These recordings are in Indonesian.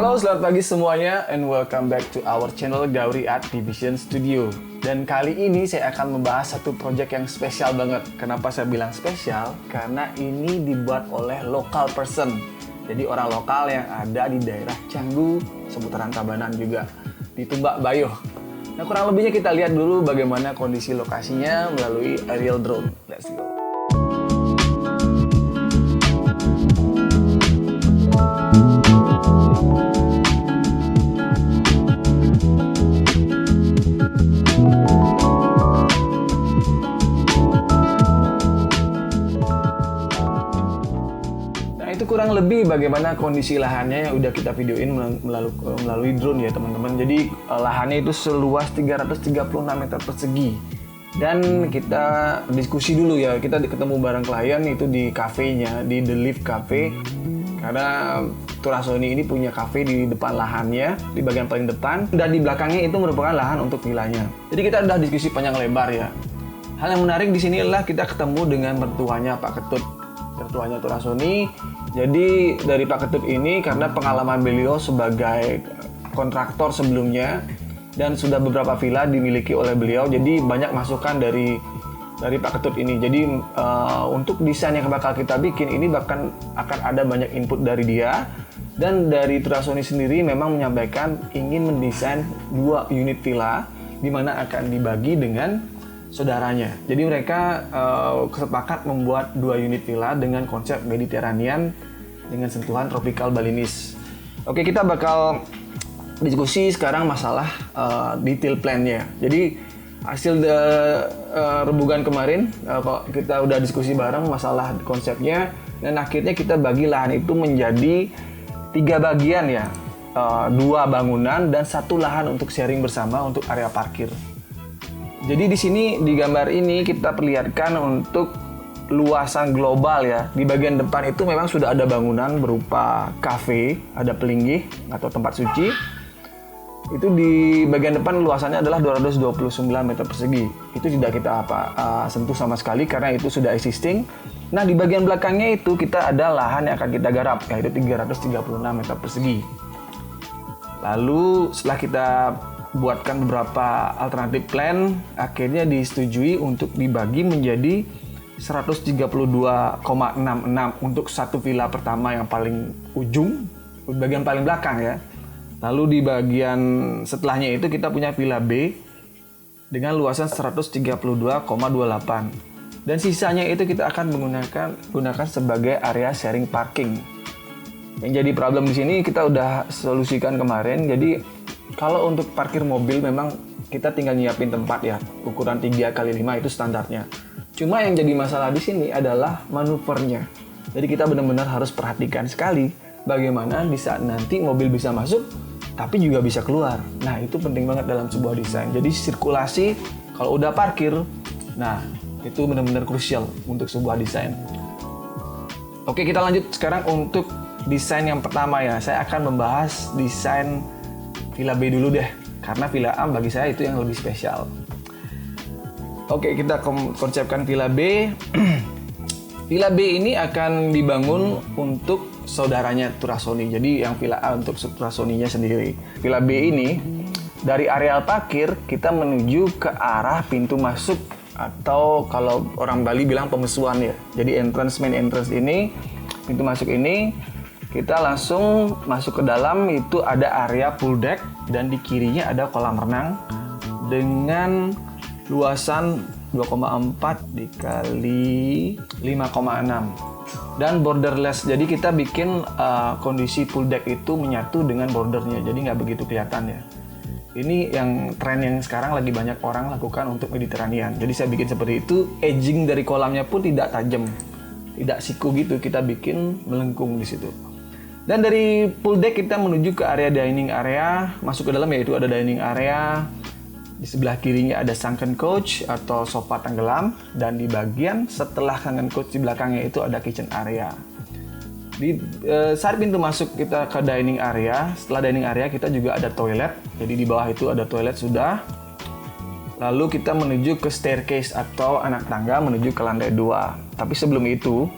Halo, selamat pagi semuanya and welcome back to our channel Gauri Art Division Studio. Dan kali ini saya akan membahas satu project yang spesial banget. Kenapa saya bilang spesial? Karena ini dibuat oleh local person. Jadi orang lokal yang ada di daerah Canggu, seputaran Tabanan juga, di Tumbak Bayuh. Nah, kurang lebihnya kita lihat dulu bagaimana kondisi lokasinya melalui aerial drone. Let's go. Itu kurang lebih bagaimana kondisi lahannya yang udah kita videoin melalui drone ya teman-teman. Jadi lahannya itu seluas 336 meter persegi. Dan kita diskusi dulu ya, kita ketemu bareng klien itu di kafenya, di The Leaf Cafe. Karena Turasoni ini punya cafe di depan lahannya, di bagian paling depan. Dan di belakangnya itu merupakan lahan untuk villanya. Jadi kita udah diskusi panjang lebar ya. Hal yang menarik di sini adalah kita ketemu dengan mertuanya Pak Ketut. Mertuanya Turasoni. Jadi dari Pak Ketut ini karena pengalaman beliau sebagai kontraktor sebelumnya dan sudah beberapa villa dimiliki oleh beliau, jadi banyak masukan dari Pak Ketut ini. Jadi untuk desain yang bakal kita bikin ini bahkan akan ada banyak input dari dia, dan dari Turasoni sendiri memang menyampaikan ingin mendesain 2 unit villa di mana akan dibagi dengan saudaranya. Jadi mereka sepakat membuat 2 unit villa dengan konsep Mediterranean dengan sentuhan tropical Balinese. Oke, kita bakal diskusi sekarang masalah detail plan-nya. Jadi hasil rembugan kemarin kita udah diskusi bareng masalah konsepnya, dan akhirnya kita bagi lahan itu menjadi 3 bagian ya, 2 bangunan dan 1 lahan untuk sharing bersama untuk area parkir. Jadi di sini di gambar ini kita perlihatkan untuk luasan global ya. Di bagian depan itu memang sudah ada bangunan berupa kafe, ada pelinggih atau tempat suci. Itu di bagian depan luasannya adalah 229 meter persegi. Itu tidak kita sentuh sama sekali karena itu sudah existing. Nah, di bagian belakangnya itu kita ada lahan yang akan kita garap, yaitu 336 meter persegi. Lalu setelah kita buatkan beberapa alternatif plan, akhirnya disetujui untuk dibagi menjadi 132,66 untuk satu villa pertama yang paling ujung, bagian paling belakang ya. Lalu di bagian setelahnya itu kita punya villa B dengan luasan 132,28, dan sisanya itu kita akan gunakan sebagai area sharing parking. Yang jadi problem di sini kita udah solusikan kemarin. Jadi kalau untuk parkir mobil memang kita tinggal nyiapin tempat ya, ukuran 3x5 itu standarnya. Cuma yang jadi masalah di sini adalah manuvernya. Jadi kita benar-benar harus perhatikan sekali bagaimana di saat nanti mobil bisa masuk tapi juga bisa keluar. Nah, itu penting banget dalam sebuah desain. Jadi sirkulasi kalau udah parkir, nah itu benar-benar krusial untuk sebuah desain. Oke, kita lanjut sekarang untuk desain yang pertama ya. Saya akan membahas desain Villa B dulu deh, karena Villa A bagi saya itu yang lebih spesial. Oke, kita konsepkan Villa B. Villa B ini akan dibangun untuk saudaranya Turasoni. Jadi yang Villa A untuk Turasoninya sendiri. Villa B ini dari areal parkir kita menuju ke arah pintu masuk, atau kalau orang Bali bilang pemesuan ya. Jadi main entrance ini, pintu masuk ini kita langsung masuk ke dalam. Itu ada area pool deck dan di kirinya ada kolam renang dengan luasan 2,4 dikali 5,6 dan borderless. Jadi kita bikin kondisi pool deck itu menyatu dengan bordernya, jadi nggak begitu kelihatan ya. Ini yang tren yang sekarang lagi banyak orang lakukan untuk Mediterranean. Jadi saya bikin seperti itu. Edging dari kolamnya pun tidak tajam, tidak siku gitu, kita bikin melengkung di situ. Dan dari pool deck kita menuju ke area dining area, masuk ke dalam yaitu ada dining area. Di sebelah kirinya ada sunken couch atau sofa tenggelam, dan di bagian setelah sunken couch di belakangnya itu ada kitchen area. Di saat pintu masuk kita ke dining area, setelah dining area kita juga ada toilet. Jadi di bawah itu ada toilet sudah. Lalu kita menuju ke staircase atau anak tangga menuju ke lantai 2. Tapi sebelum itu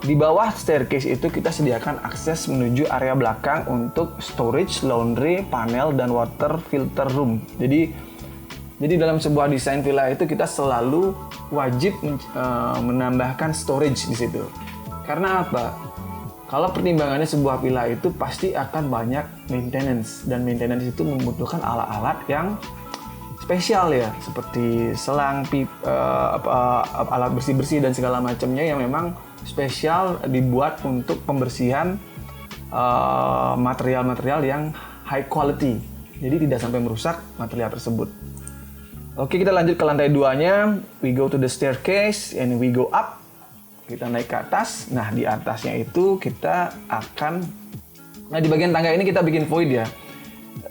Di bawah staircase itu kita sediakan akses menuju area belakang untuk storage, laundry, panel, dan water filter room. Jadi dalam sebuah desain villa itu kita selalu wajib menambahkan storage di situ. Karena apa? Kalau pertimbangannya sebuah villa itu pasti akan banyak maintenance, dan maintenance itu membutuhkan alat-alat yang spesial ya, seperti selang, alat bersih-bersih dan segala macamnya yang memang spesial dibuat untuk pembersihan material-material yang high quality. Jadi tidak sampai merusak material tersebut. Oke, kita lanjut ke lantai 2-nya. We go to the staircase and we go up. Kita naik ke atas. Nah, di atasnya itu kita akan di bagian tangga ini kita bikin void ya.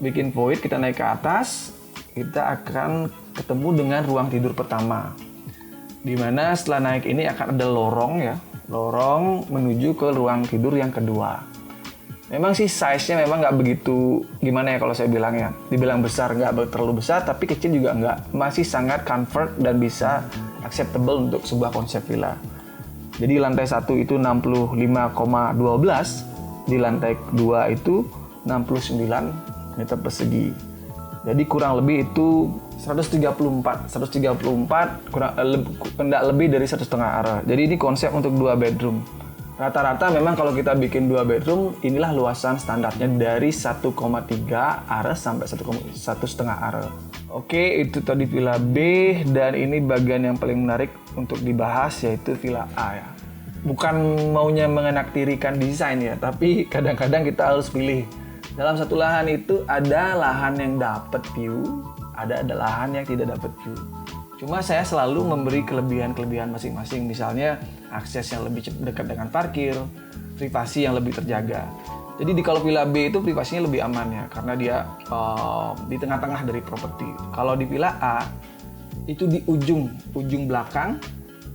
Bikin void, kita naik ke atas, kita akan ketemu dengan ruang tidur pertama. Dimana setelah naik ini akan ada lorong ya. Lorong menuju ke ruang tidur yang kedua. Memang sih size-nya memang nggak begitu, gimana ya kalau saya bilang ya. Dibilang besar, nggak terlalu besar, tapi kecil juga nggak. Masih sangat comfort dan bisa acceptable untuk sebuah konsep villa. Jadi lantai 1 itu 65,12, di lantai 2 itu 69 meter persegi. Jadi kurang lebih itu 134 kurang lebih dari 1,5 area. Jadi ini konsep untuk 2 bedroom. Rata-rata memang kalau kita bikin 2 bedroom, inilah luasan standarnya dari 1,3 area sampai 1,5 area. Oke, itu tadi villa B, dan ini bagian yang paling menarik untuk dibahas yaitu villa A ya. Bukan maunya mengenaktirikan desain ya, tapi kadang-kadang kita harus pilih. Dalam satu lahan itu ada lahan yang dapat view, ada lahan yang tidak dapat view. Cuma saya selalu memberi kelebihan-kelebihan masing-masing. Misalnya akses yang lebih dekat dengan parkir, privasi yang lebih terjaga. Jadi kalau villa B itu privasinya lebih aman ya, karena dia di tengah-tengah dari properti. Kalau di villa A itu di ujung belakang,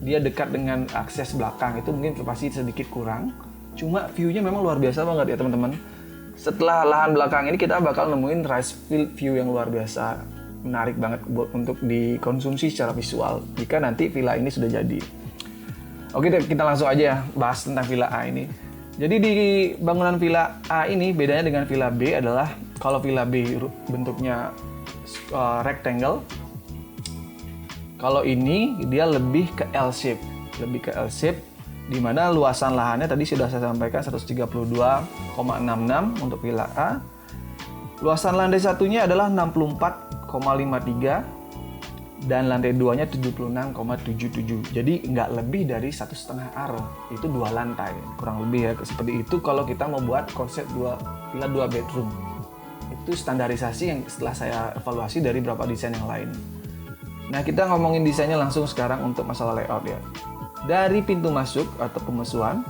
dia dekat dengan akses belakang, itu mungkin privasi sedikit kurang. Cuma view-nya memang luar biasa banget ya teman-teman. Setelah lahan belakang ini kita bakal nemuin rice field view yang luar biasa, menarik banget buat untuk dikonsumsi secara visual jika nanti villa ini sudah jadi. Oke, kita langsung aja bahas tentang villa A ini. Jadi di bangunan villa A ini bedanya dengan villa B adalah kalau villa B bentuknya rectangle, kalau ini dia lebih ke L shape, di mana luasan lahannya tadi sudah saya sampaikan 132,66 untuk villa A. Luasan lantai satunya adalah 64,53 dan lantai 2-nya 76,77. Jadi nggak lebih dari 1,5 area. Itu 2 lantai, kurang lebih ya seperti itu kalau kita mau buat konsep villa 2 bedroom. Itu standarisasi yang setelah saya evaluasi dari beberapa desain yang lain. Nah, kita ngomongin desainnya langsung sekarang untuk masalah layout ya. Dari pintu masuk atau pemesuan,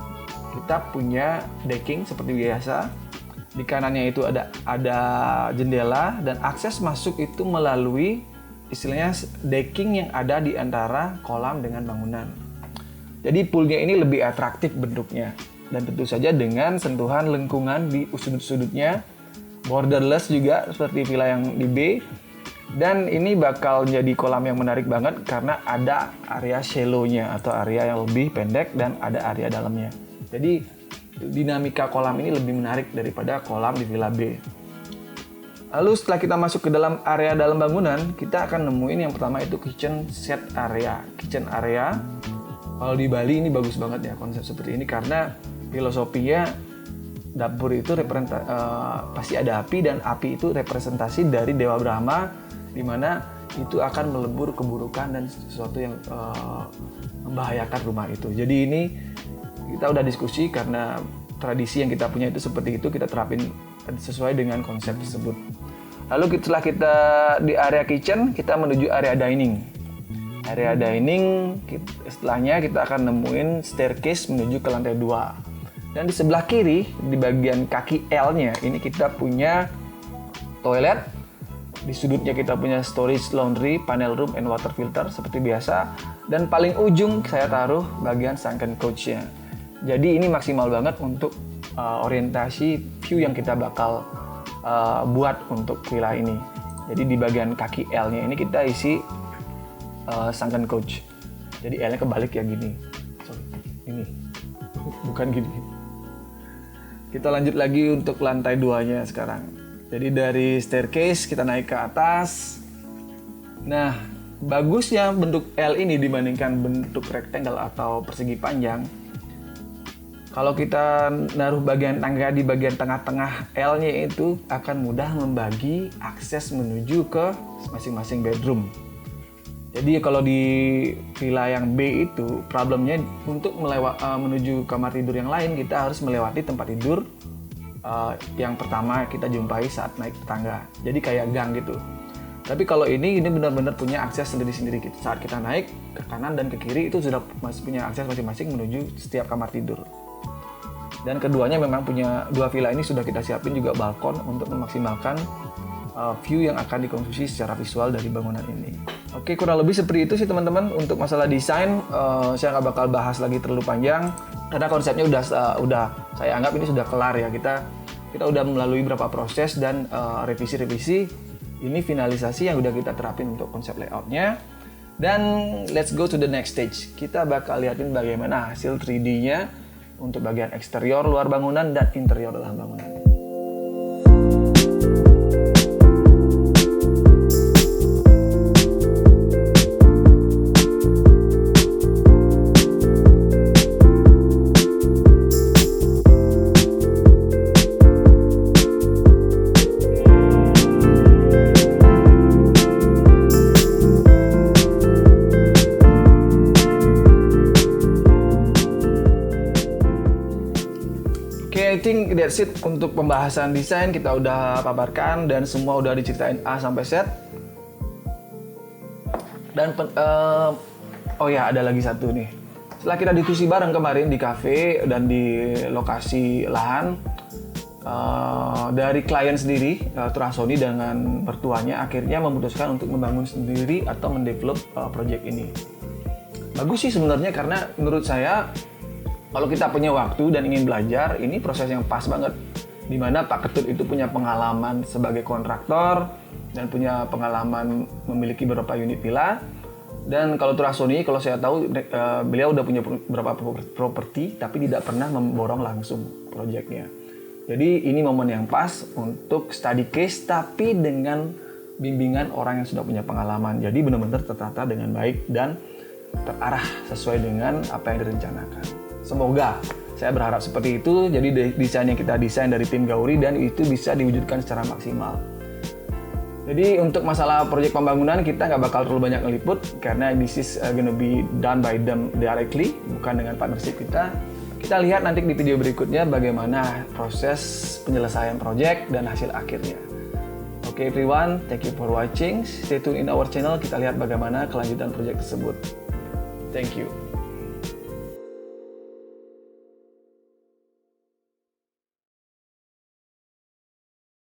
kita punya decking seperti biasa. Di kanannya itu ada jendela, dan akses masuk itu melalui istilahnya decking yang ada di antara kolam dengan bangunan. Jadi poolnya ini lebih atraktif bentuknya, dan tentu saja dengan sentuhan lengkungan di sudut-sudutnya, borderless juga seperti villa yang di B. Dan ini bakal jadi kolam yang menarik banget karena ada area shallow-nya atau area yang lebih pendek dan ada area dalamnya. Jadi dinamika kolam ini lebih menarik daripada kolam di villa B. Lalu setelah kita masuk ke dalam area dalam bangunan, kita akan nemuin yang pertama itu kitchen set area. Kitchen area, kalau di Bali ini bagus banget ya konsep seperti ini karena filosofinya dapur itu pasti ada api, dan api itu representasi dari Dewa Brahma, di mana itu akan melebur keburukan dan sesuatu yang membahayakan rumah itu. Jadi ini kita udah diskusi karena tradisi yang kita punya itu seperti itu, kita terapin sesuai dengan konsep tersebut. Lalu setelah kita di area kitchen, kita menuju area dining. Area dining, setelahnya kita akan nemuin staircase menuju ke lantai 2. Dan di sebelah kiri, di bagian kaki L-nya, ini kita punya toilet. Di sudutnya kita punya storage, laundry, panel room, and water filter seperti biasa. Dan paling ujung saya taruh bagian sunken couch-nya. Jadi ini maksimal banget untuk orientasi view yang kita bakal buat untuk villa ini. Jadi di bagian kaki L-nya ini kita isi sunken couch. Jadi L-nya kebalik ya gini. Ini. bukan gini. Kita lanjut lagi untuk lantai 2-nya sekarang. Jadi dari staircase kita naik ke atas. Nah, bagusnya bentuk L ini dibandingkan bentuk rectangle atau persegi panjang. Kalau kita naruh bagian tangga di bagian tengah-tengah L-nya itu akan mudah membagi akses menuju ke masing-masing bedroom. Jadi kalau di villa yang B itu problemnya untuk menuju kamar tidur yang lain kita harus melewati tempat tidur yang pertama kita jumpai saat naik tangga. Jadi kayak gang gitu. Tapi kalau ini benar-benar punya akses sendiri-sendiri gitu. Saat kita naik ke kanan dan ke kiri itu sudah punya akses masing-masing menuju setiap kamar tidur. Dan keduanya memang punya, dua villa ini sudah kita siapin juga balkon untuk memaksimalkan view yang akan dikonsumsi secara visual dari bangunan ini. Oke, kurang lebih seperti itu sih teman-teman. Untuk masalah desain, saya nggak bakal bahas lagi terlalu panjang karena konsepnya udah saya anggap ini sudah kelar ya. Kita udah melalui beberapa proses dan revisi-revisi. Ini finalisasi yang udah kita terapin untuk konsep layoutnya. Dan let's go to the next stage. Kita bakal liatin bagaimana hasil 3D-nya untuk bagian eksterior luar bangunan dan interior dalam bangunan. I think that's it untuk pembahasan desain. Kita udah paparkan dan semua udah diceritain A sampai Z. Dan oh ya, ada lagi satu nih. Setelah kita diskusi bareng kemarin di cafe dan di lokasi lahan, dari klien sendiri, Trasoni dengan mertuanya akhirnya memutuskan untuk membangun sendiri atau mendevelop project ini. Bagus sih sebenarnya karena menurut saya kalau kita punya waktu dan ingin belajar, ini proses yang pas banget. Dimana Pak Ketut itu punya pengalaman sebagai kontraktor dan punya pengalaman memiliki beberapa unit villa. Dan kalau Trasoni, kalau saya tahu beliau udah punya beberapa properti, tapi tidak pernah memborong langsung proyeknya. Jadi ini momen yang pas untuk study case, tapi dengan bimbingan orang yang sudah punya pengalaman. Jadi benar-benar tertata dengan baik dan terarah sesuai dengan apa yang direncanakan. Semoga, saya berharap seperti itu. Jadi desain yang kita desain dari tim Gauri dan itu bisa diwujudkan secara maksimal. Jadi untuk masalah proyek pembangunan kita nggak bakal terlalu banyak ngeliput karena this is gonna be done by them directly, bukan dengan partnership kita. Kita lihat nanti di video berikutnya bagaimana proses penyelesaian proyek dan hasil akhirnya. Oke everyone, thank you for watching. Stay tune in our channel, kita lihat bagaimana kelanjutan proyek tersebut. Thank you.